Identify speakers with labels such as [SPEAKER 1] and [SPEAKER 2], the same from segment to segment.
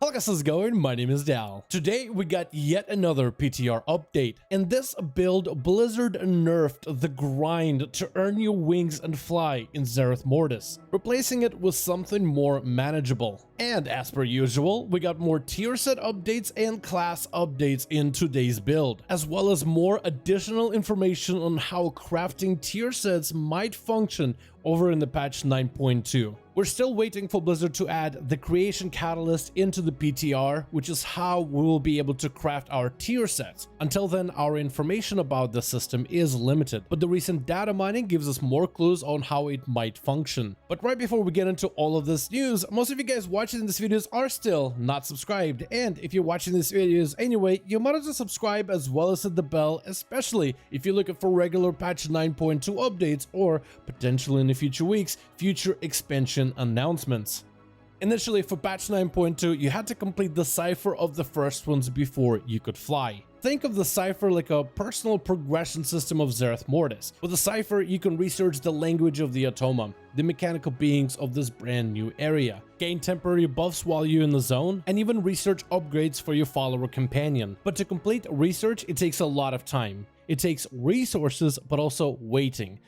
[SPEAKER 1] Hello guys, how's it going? My name is Dal. Today we got yet another PTR update. In this build, Blizzard nerfed the grind to earn your wings and fly in Zereth Mortis, replacing it with something more manageable. And as per usual, we got more tier set updates and class updates in today's build, as well as more additional information on how crafting tier sets might function over in the patch 9.2. We're still waiting for Blizzard to add the creation catalyst into the PTR, which is how we will be able to craft our tier sets. Until then, our information about the system is limited, but the recent data mining gives us more clues on how it might function. But right before we get into all of this news, most of you guys watching these videos are still not subscribed, and if you're watching these videos anyway, you might as well subscribe as well as hit the bell, especially if you're looking for regular patch 9.2 updates or potentially in the future weeks, future expansion announcements. Initially, for patch 9.2, you had to complete the cipher of the first ones before you could fly. Think of the cipher like a personal progression system of Zereth Mortis. With the cipher, you can research the language of the Automa, the mechanical beings of this brand new area, gain temporary buffs while you're in the zone, and even research upgrades for your follower companion. But to complete research, it takes a lot of time. It takes resources, but also waiting.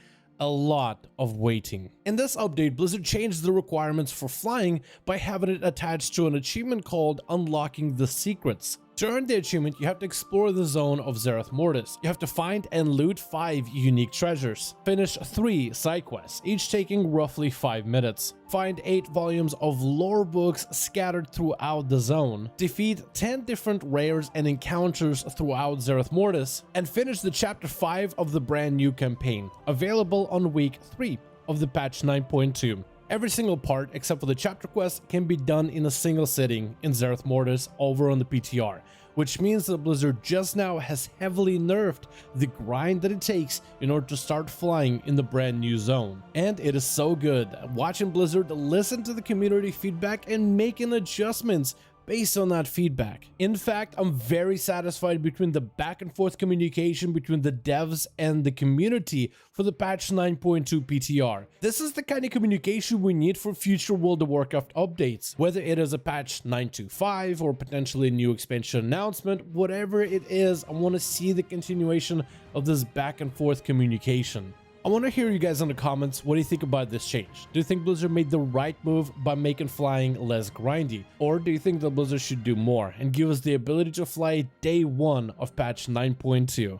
[SPEAKER 1] A lot of waiting. In this update, Blizzard changed the requirements for flying by having it attached to an achievement called Unlocking the Secrets. To earn the achievement, you have to explore the zone of Zereth Mortis. You have to find and loot 5 unique treasures. Finish 3 side quests, each taking roughly 5 minutes. Find 8 volumes of lore books scattered throughout the zone. Defeat 10 different rares and encounters throughout Zereth Mortis. And finish the chapter 5 of the brand new campaign, available on week 3 of the patch 9.2. Every single part, except for the chapter quest, can be done in a single sitting in Zereth Mortis over on the PTR, which means that Blizzard just now has heavily nerfed the grind that it takes in order to start flying in the brand new zone. And it is so good watching Blizzard listen to the community feedback and making adjustments based on that feedback. In fact, I'm very satisfied between the back and forth communication between the devs and the community for the patch 9.2 PTR. This is the kind of communication we need for future World of Warcraft updates, whether it is a patch 9.25 or potentially a new expansion announcement. Whatever it is, I want to see the continuation of this back and forth communication. I want to hear you guys in the comments. What do you think about this change? Do you think Blizzard made the right move by making flying less grindy? Or do you think that Blizzard should do more and give us the ability to fly day 1 of patch 9.2?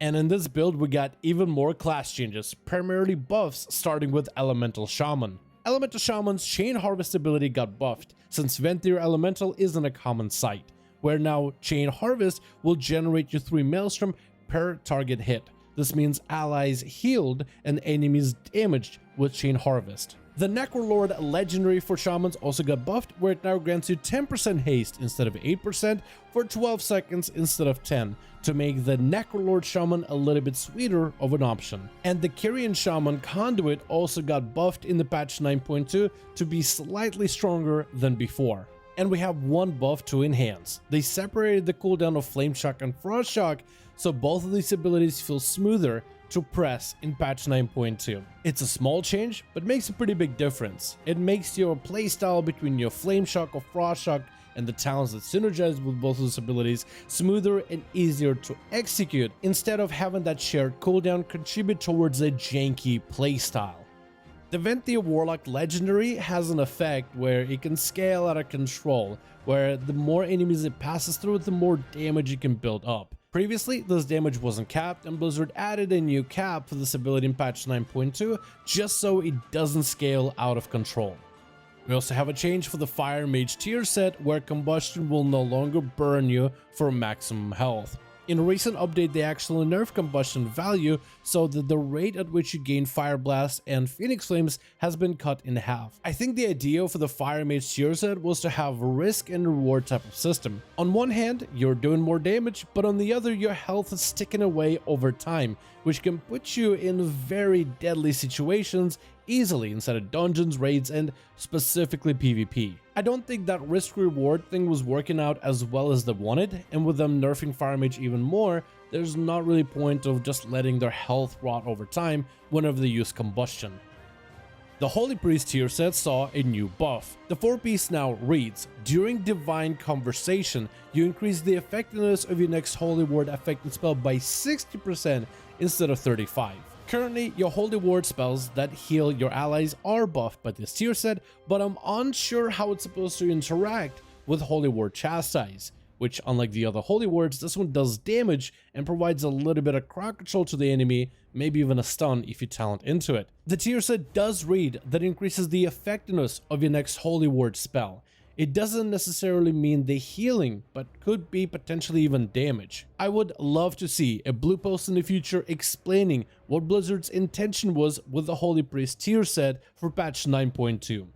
[SPEAKER 1] And in this build, we got even more class changes, primarily buffs, starting with Elemental Shaman. Elemental Shaman's Chain Harvest ability got buffed, since Vinthia Elemental isn't a common sight, where now Chain Harvest will generate you 3 Maelstrom per target hit. This means allies healed and enemies damaged with Chain Harvest. The Necrolord legendary for Shamans also got buffed, where it now grants you 10% haste instead of 8% for 12 seconds instead of 10, to make the Necrolord Shaman a little bit sweeter of an option. And the Kyrian Shaman Conduit also got buffed in the patch 9.2 to be slightly stronger than before. And we have one buff to enhance. They separated the cooldown of Flame Shock and Frost Shock, so both of these abilities feel smoother to press in patch 9.2. It's a small change, but makes a pretty big difference. It makes your playstyle between your Flame Shock or Frost Shock and the talents that synergize with both of those abilities smoother and easier to execute, instead of having that shared cooldown contribute towards a janky playstyle. The Vinthia Warlock legendary has an effect where it can scale out of control, where the more enemies it passes through, the more damage it can build up. Previously, this damage wasn't capped, and Blizzard added a new cap for this ability in patch 9.2 just so it doesn't scale out of control. We also have a change for the Fire Mage tier set, where combustion will no longer burn you for maximum health. In a recent update, they actually nerfed combustion value so that the rate at which you gain Fire Blast and Phoenix Flames has been cut in half. I think the idea for the Fire Mage tier set was to have a risk and reward type of system. On one hand, you're doing more damage, but on the other, your health is ticking away over time, which can put you in very deadly situations easily inside of dungeons, raids, and specifically PvP. I don't think that risk-reward thing was working out as well as they wanted, and with them nerfing Fire Mage even more, there's not really point of just letting their health rot over time whenever they use combustion. The Holy Priest tier set saw a new buff. The 4-piece now reads, during Divine Conversation, you increase the effectiveness of your next Holy Word affecting spell by 60% instead of 35%. Currently, your Holy Word spells that heal your allies are buffed by this tier set, but I'm unsure how it's supposed to interact with Holy Word Chastise, which, unlike the other Holy Words, this one does damage and provides a little bit of crowd control to the enemy, maybe even a stun if you talent into it. The tier set does read that it increases the effectiveness of your next Holy Word spell. It doesn't necessarily mean the healing, but could be potentially even damage. I would love to see a blue post in the future explaining what Blizzard's intention was with the Holy Priest tier set for patch 9.2.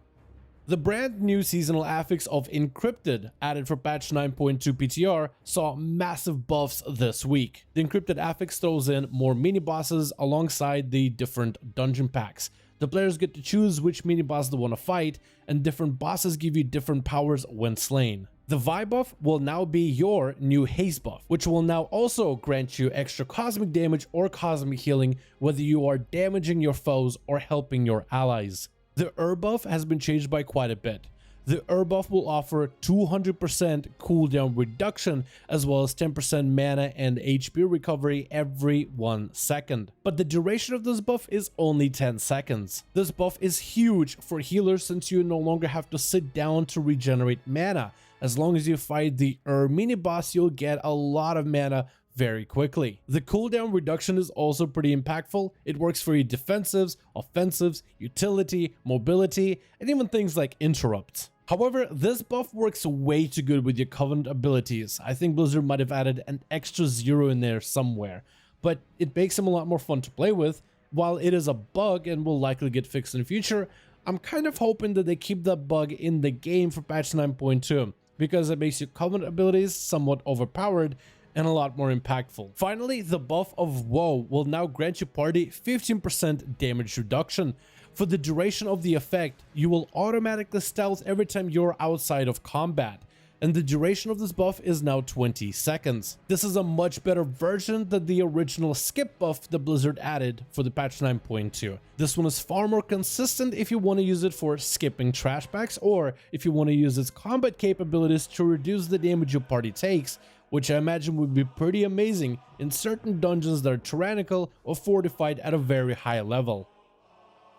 [SPEAKER 1] The brand new seasonal affix of Encrypted, added for patch 9.2 PTR, saw massive buffs this week. The Encrypted affix throws in more mini-bosses alongside the different dungeon packs. The players get to choose which mini-boss they want to fight, and different bosses give you different powers when slain. The Vi buff will now be your new haste buff, which will now also grant you extra cosmic damage or cosmic healing whether you are damaging your foes or helping your allies. The buff has been changed by quite a bit. The buff will offer 200% cooldown reduction as well as 10% mana and HP recovery every 1 second. But the duration of this buff is only 10 seconds. This buff is huge for healers since you no longer have to sit down to regenerate mana. As long as you fight the mini boss, you'll get a lot of mana very quickly. The cooldown reduction is also pretty impactful. It works for your defensives, offensives, utility, mobility, and even things like interrupts. However, this buff works way too good with your Covenant abilities. I think Blizzard might have added an extra 0 in there somewhere, but it makes them a lot more fun to play with. While it is a bug and will likely get fixed in the future, I'm kind of hoping that they keep that bug in the game for patch 9.2, because it makes your Covenant abilities somewhat overpowered and a lot more impactful. Finally, the buff of WoW will now grant your party 15% damage reduction. For the duration of the effect, you will automatically stealth every time you're outside of combat, and the duration of this buff is now 20 seconds. This is a much better version than the original skip buff that Blizzard added for the patch 9.2. This one is far more consistent if you want to use it for skipping trash packs, or if you want to use its combat capabilities to reduce the damage your party takes, which I imagine would be pretty amazing in certain dungeons that are tyrannical or fortified at a very high level.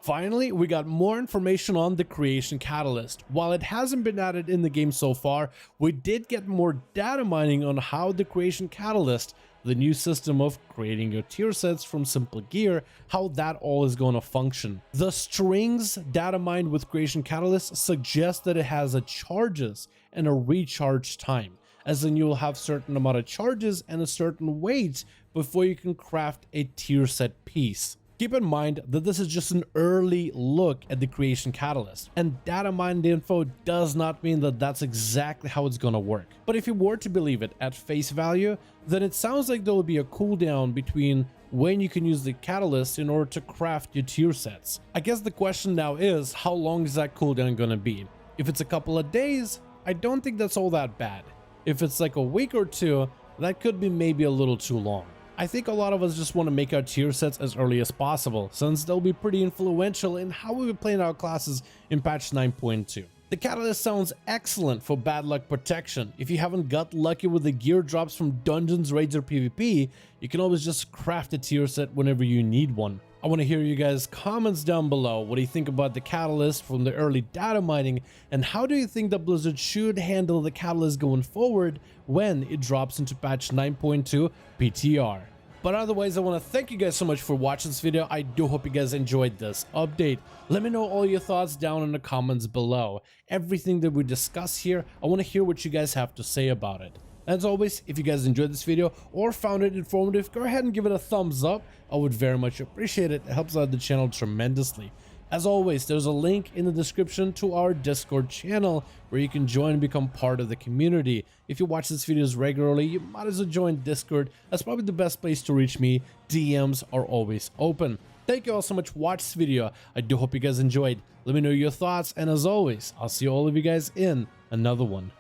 [SPEAKER 1] Finally, we got more information on the Creation Catalyst. While it hasn't been added in the game so far, we did get more data mining on how the Creation Catalyst, the new system of creating your tier sets from simple gear, how that all is going to function. The strings data mined with Creation Catalyst suggest that it has a charges and a recharge time, as in you will have certain amount of charges and a certain weight before you can craft a tier set piece. Keep in mind that this is just an early look at the Creation Catalyst, and data mined info does not mean that that's exactly how it's gonna work. But if you were to believe it at face value, then it sounds like there will be a cooldown between when you can use the Catalyst in order to craft your tier sets. I guess the question now is, how long is that cooldown gonna be? If it's a couple of days, I don't think that's all that bad. If it's like a week or two, that could be maybe a little too long. I think a lot of us just want to make our tier sets as early as possible, since they'll be pretty influential in how we will play our classes in patch 9.2. The Catalyst sounds excellent for bad luck protection. If you haven't got lucky with the gear drops from dungeons, raids, or PvP, you can always just craft a tier set whenever you need one. I want to hear you guys' comments down below. What do you think about the Catalyst from the early data mining, and how do you think that Blizzard should handle the Catalyst going forward when it drops into patch 9.2 PTR? But otherwise, I want to thank you guys so much for watching this video. I do hope you guys enjoyed this update. Let me know all your thoughts down in the comments below. Everything that we discuss here, I want to hear what you guys have to say about it. As always, if you guys enjoyed this video or found it informative, go ahead and give it a thumbs up. I would very much appreciate it. It helps out the channel tremendously. As always, there's a link in the description to our Discord channel where you can join and become part of the community. If you watch these videos regularly, you might as well join Discord. That's probably the best place to reach me. DMs are always open. Thank you all so much for watching this video. I do hope you guys enjoyed. Let me know your thoughts, and as always, I'll see all of you guys in another one.